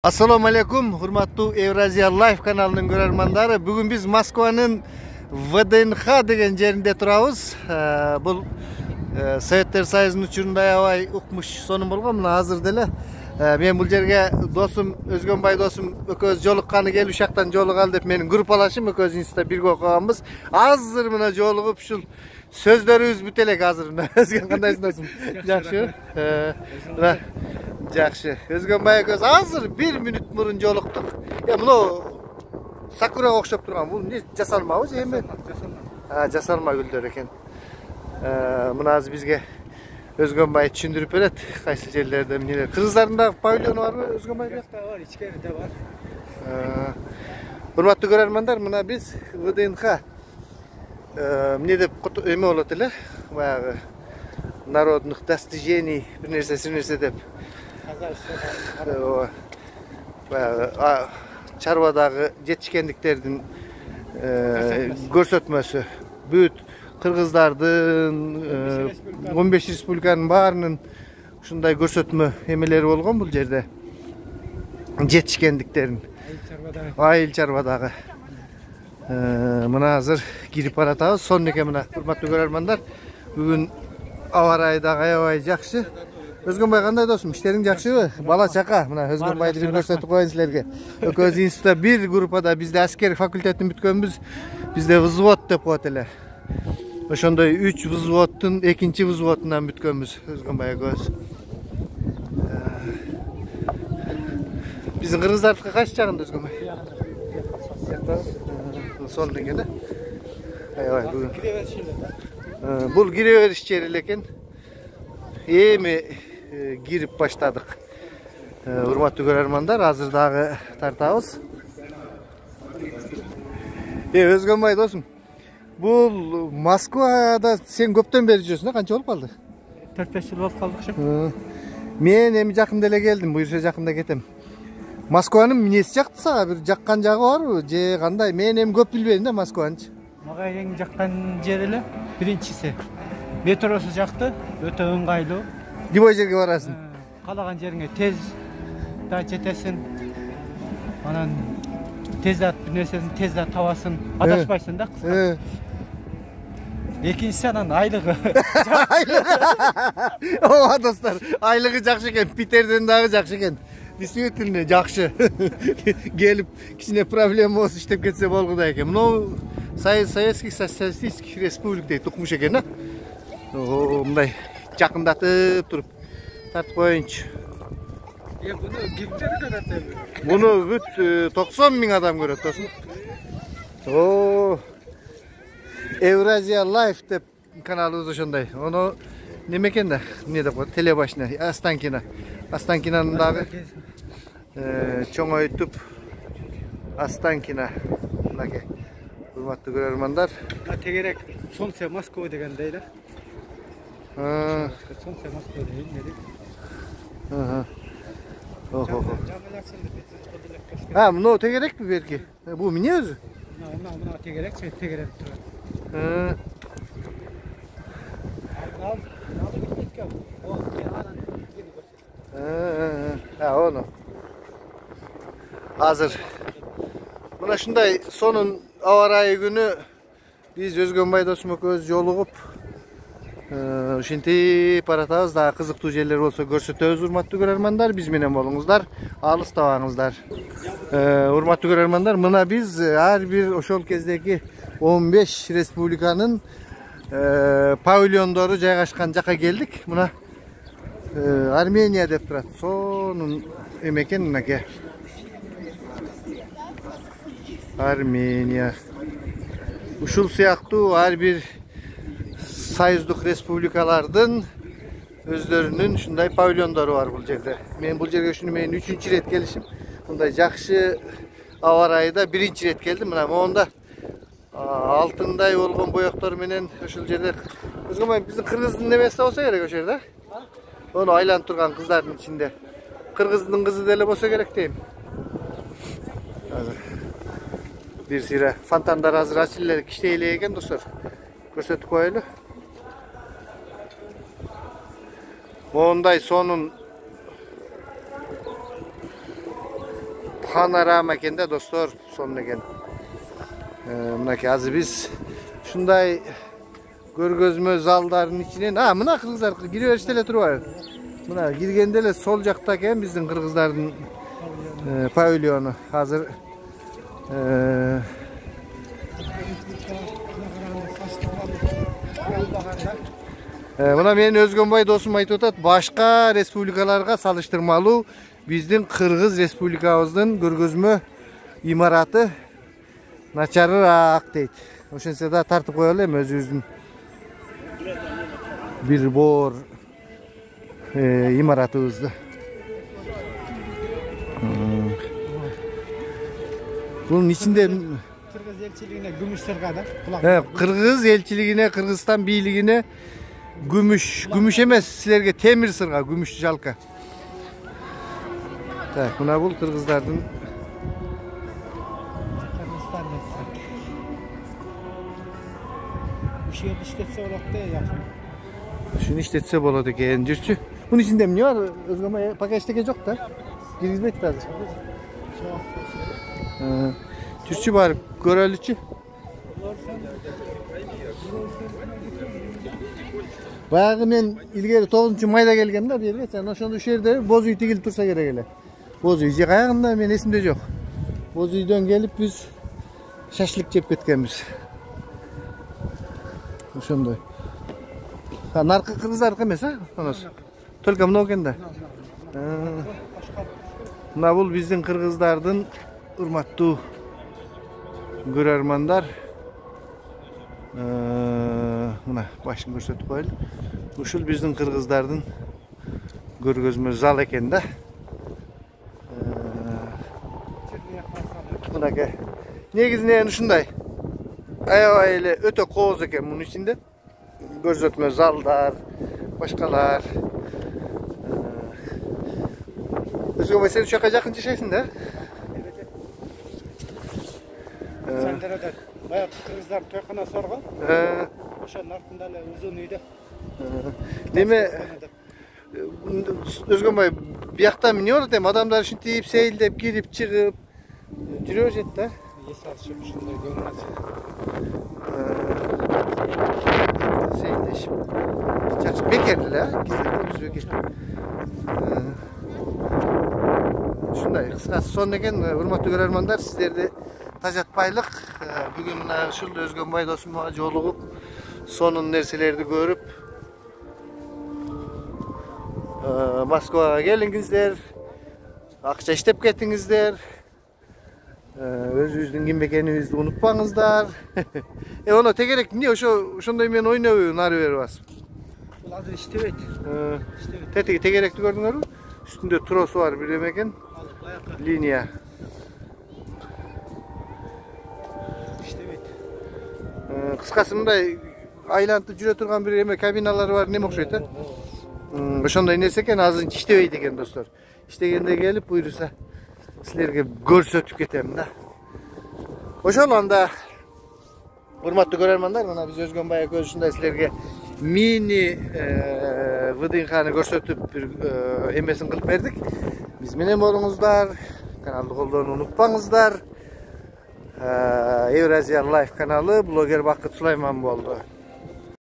Assalamu alaikum, hurmatlı Evrazia Live kanalının görermandары. Bugün biz Moskvanın VDNХ деген жерінде turabız. Bu Sovetler Soyuzu'nun uçurunda aябай укмуш сонун болгон. Мына азыр деле мен бул жерге досум, Өзгөнбай досум экөөбүз жолукканы келип ушактан жолугалы деп менин группалашым экөөбүз инста бирге окуганбыз. Азыр мына жолугуп ушул сөздөрүбүз бүт элек азыр. Өзгөн кандайсың досум? Жакшы. Жақшы. Өзгөнбай экөөбүз азыр 1 мүнөт мурун жолуктук. Мына сакурага окшоп турган. Бул эмне жасалмабы же эми? Жасалма гүлдөр экен. Мына азыр бизге Өзгөнбай түшүндүрүп берет. Кайсы жерлерде эмнелер. Кыргыздарында павильону барбы Өзгөнбай? Жакта бар, ичкерide бар. Урматтуу көрөрмандар, мына биз ВДНХ эмне деп эме болот эле? Баягы народных достижений бир нерсе деп чарбадагы жетишкендиктердин көрсөтмөсү. Бүт кыргыздардын 15 республиканын баарынын ушундай көрсөтмө эмелери болгон бул жерде. Жетишкендиктерин айыл чарбадагы. Мына азыр кирип баратабыз. Сонун экен мына урматтуу көрөрмандар. Бүгүн аба ырайы да аябай жакшы. Өзгөнбай кандай досум? Иштериң жакшыбы? Бала чака. Мына Өзгөнбайды бир көрсөтүп коеюн силерге. Экөөбүз инста бир группада бизде аскер факультетин бүткөнбүз. Бизде взвод деп коет эле. Ошондой 3 взводтун 2-чи взводунан бүткөнбүз Өзгөнбай экөөбүз. Биздин кыргыздардыкы кайсы жагында Өзгөнбай? Сонун экен да. Аябай бүгүн. Бул кире бериш жери экен. Эми кирип баштадык. Урматтуу көрөрмандар, азыр дагы тартабыз. Өзгөнбай досум. Бул Москвада сен көптөн бери жүрөсүң, канча болуп калды? 4-5 жыл болуп калдык. Мен эми жакында эле келдим, буюрса жакында кетем. Москванын эмнеси жакты сага? Бир жаккан жагы барбы же кандай? Мен эми көп билбейм да Москванычы. Мага эң жаккан жери эле биринчиси. Метросу жакты, өтө ыңгайлуу. Дибой жерге барасың. Каалаган жериңе тез да жетесиң. Анан тез да бир нерсени тез да табасың. Адашпайсың да кыска. Экинчиси анан айлыгы. Ооба достор, айлыгы жакшы экен, Питерден дагы жакшы экен. Действительно жакшы. Келип кичине проблема болсо иштеп кетсе болгудай экен. Мына Советский социалистических республик дейт, укмуш экен да. Мындай жакындатып туруп тартып коеюнчу. Буну кимдер көрөт эми? Буну бүт 90 000 адам көрөт досум. Евразия Live деп каналыбыз ошондой. Ону неме экен да? Эмне деп коет? Телебашня, Останкино. Останкинанын дагы чоңойтуп Останкино. Мынакей. Урматтуу көрөрмандар. Тегерек Солнце Москва дегендей да. Солнце Москва деген. Мына тегерекпи берки? Бул эмне өзү? Мына тегерек, тегерек турат. Onu. Hazır. Mına şunday sonun awa ырайы günü biz Özgönbay dosum ekөөбүз жолугуп ушинтип баратабыз. Дагы кызыктуу жерлер болсо көрсөтөбүз урматтуу көрөрмандар. Биз менен болуңуздар. Алыстабаңыздар. Урматтуу көрөрмандар, мына биз ар бир ошол кездеги 15 республиканын павильондору жайгашкан жака келдик. Мына Армения деп турат. Сонун эмекен мынакей. Армения. Ушул сыяктуу ар бир союздук республикалардын өздөрүнүн ушундай павильондору бар бул жерде. Мен бул жерге ушуну мен 3-чү рет келишим. Мындай жакшы аба ырайда 1-чи рет келдим. Мына монда алтындай болгон боектор менен ушул жерде Өзгөнбай биздин кыргыздын немеси болсо керек ошол жерде. Onu aylanıp turgan kızların içinde. Kırgız'ın kızı deli bolsa gerek deyim. Bir sıra fantandar hazır açılır kişiyle eken dostlar. Gösterip koyalım. Monday sonun panorama ekende dostlar, sonuna eken. Mınaki azı biz şunday görgözmö zaldarın içine, mına kırgızlar giriyor işte turvar. Mına girgende ele sol jaktaki bizden kırgızların pavilyonu hazır. Mına men Özgönbay dostum aytып atat, başka respublikalarga salıştırmalı bizden Kırgız Respublikabızdan görgözmö imaratı начарыраак дейт. Ошентсе да тартып кое элем өзүбүздүн bir bor imaratыбызды. Bunun içinde Kırgız elçiliğine gümüş sırga da. Kırgız elçiliğine, Kırgızstan birliğine gümüş emez, sizlerge temir sırga, gümüş jalka. Tak, buna bul Kırgızlardın. Bu şey işletse olarak da yakın. Şunu işletse boladı ki Cürçü. Bunun içinde ne var? Özgürme paketdeki yok da. Girgizmek lazım. Cürçü var, görelüçü. Bayağı men ilgili 9. mayda gelgende bir yerge. Sen oşonda şu yerde Bozuy tigil tursa gerek ele. Bozuy kayağında men esimde yok. Bozuydan gelip biz şaşlık jep ketkenmiz. Oşonday. Narkı Kırgızlar emas ha? Только мынау экен да. Мына бул биздин кыргыздардын урматтуу көрөрмандар. Мына башын көрсөтүп коелу. Ушул биздин кыргыздардын көргөзмө зал экен да. Мынакей. Негизинен ушундай. Аябай эле өтө кооз экен мунун ичинде. Көрсөтмө залдар, башкалар. Özgürme sen uçakka yakın çeşesin de. Sendere'de bayağı Kırgızlar toykana sorgan. Oşanın altında uzun uydu. Deme Özgürme bir yaktan biniyor dem adamlar şimdi deyip seyildep girip çıkıp duruyor jette. Yesat şunday görünmez. Seyildeşim. Çarşı bekerdiler ha. Gizli Şunday kıskası son eken hurmatlı görermanlar sizlerde tajatpaylık bugün şul Özgönbay dostuma jolugup sonun nerselerdi görüp Moskvaga gelingizler, akça iştep kettingizler, özünüzdün kim ekeninizi unutpаңыздар. Onu tegerek niye ошондой мен ойнобойбун нары бери басып. Бул азыр иштебейт. Tegerekti gördüңөрбү? Üstünde trosu var bir emekin. Linya. Kıskası mınday aylantıp jüre turgan bir emek kabinaları var, neme okşoyt ha? Ошондой нерсе экен, азыр иштебейт экен достор. İştegende gelip buyursa sizlerge көрсөтүп кетем да. Ошол анда урматтуу көрөрмандар, мына биз Özgönbay көз ушундай sizlerge mini VDNХ'ны көрсөтүп bir эмесин кылып бердик. Биз менен болуңуздар, каналды колдоону унутпаңыздар. Евразия Лайф каналы блогер Бакыт Сулайман болду.